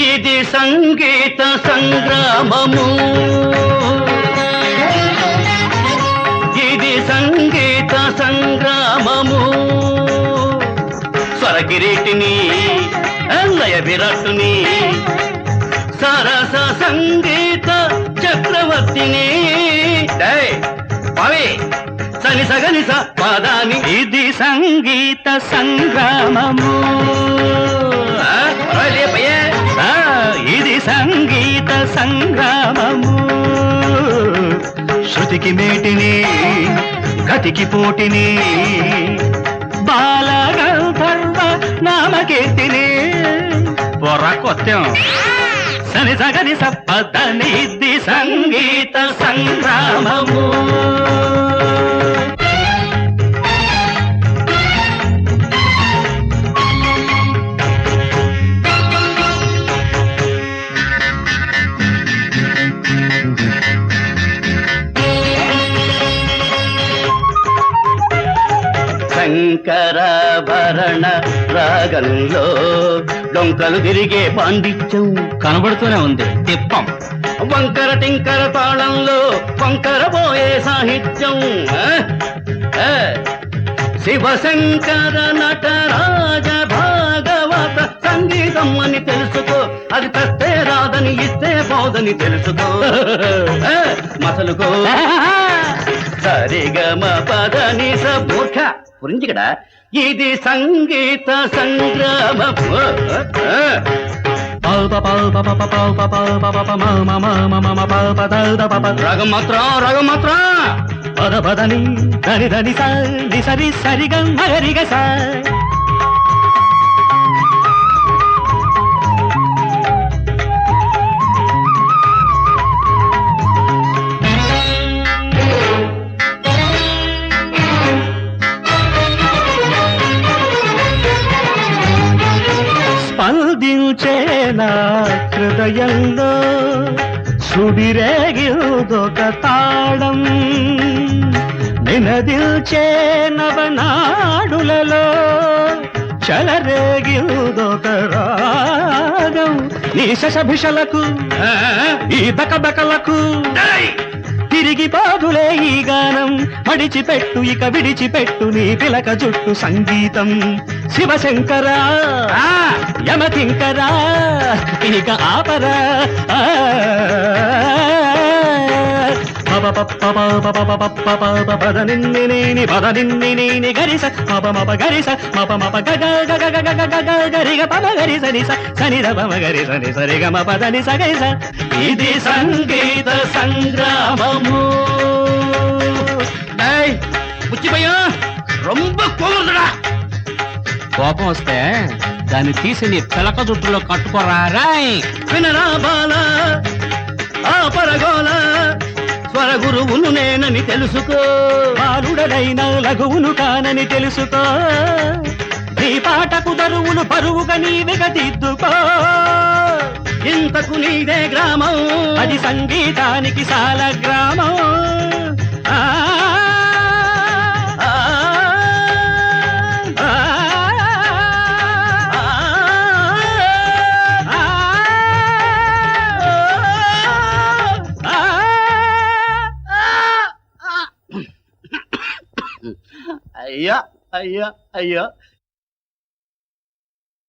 ఇది సంగీత సంగ్రామము, ఇది సంగీత సంగ్రామము. స్వరకిరీటిని లయ విరాట్టుని సరస సంగీత చక్రవర్తిని పవే సని సగని స పదాని. ఇది సంగీత సంగ్రామము, ఇది సంగీత సంగ్రామము. శృతికి మేటిని గతికి పోటిని బాలగంధర్వ నామకీర్తిని పొరకొత్తం సని సగని సప్పదని. ఇది సంగీత సంగ్రామము. శంకరాభరణ రాగంలో డొంకలు తిరిగే పాండిత్యం కనబడుతూనే ఉంది. తిప్పం వంకర టింకర తాళంలో వంకర పోయే సాహిత్యం. శివశంకర నటరాజ భాగవత సంగీతం అని తెలుసుకో, అది తెస్తే రాదని ఇస్తే పోదని తెలుసుకో. మసలుకో సరిగమ పదని మూర్ఖ పురించి కదా. ఇది సంగీత సంగ్రామము. రాగం మాత్రం రాగం మాత్రం పద పదని ధని ధని సరి సరి సరిగ మగరిగ స. స్పందించేనా హృదయంలో సుడిరేగిదొక తాళం, నినదిల్చే నవనాడులలో చలరేగిదొక రాగం. నీ శశభిషలకు ఈ బకబకలకు తిరిగి బాధులే ఈ గానం. మడిచిపెట్టు ఇక విడిచిపెట్టు నీ పిలక జుట్టు సంగీతం. శివశంకరా యమకింకరా ఇక ఆపరా. పద నిన్ని పద నిన్ని గరిస మప మప గరిస మప మప గగ గగ గగ గగ గరిగ పమ గరి సని సని రమ గరి సని సరి గమ పదని సగైస. ఇది సంగీత సంగ్రామము. బుచ్చిపోయా రొంబ కోరుదడా. కోపం వస్తే దాన్ని తీసి నీ పిలక జుట్టులో కట్టుకోరా. రాయ్ వినరా బాల ఆ పరగోల, స్వర గురువును నేనని తెలుసుకో. బాలుడనైన లఘువును కానని తెలుసుకో. నీ పాటకు దరువులు పరువుగా నీవిగా దిద్దుకో. ఇంతకు నీదే గ్రామం, అది సంగీతానికి సాల గ్రామం. అయ్యా అయ్యా అయ్యా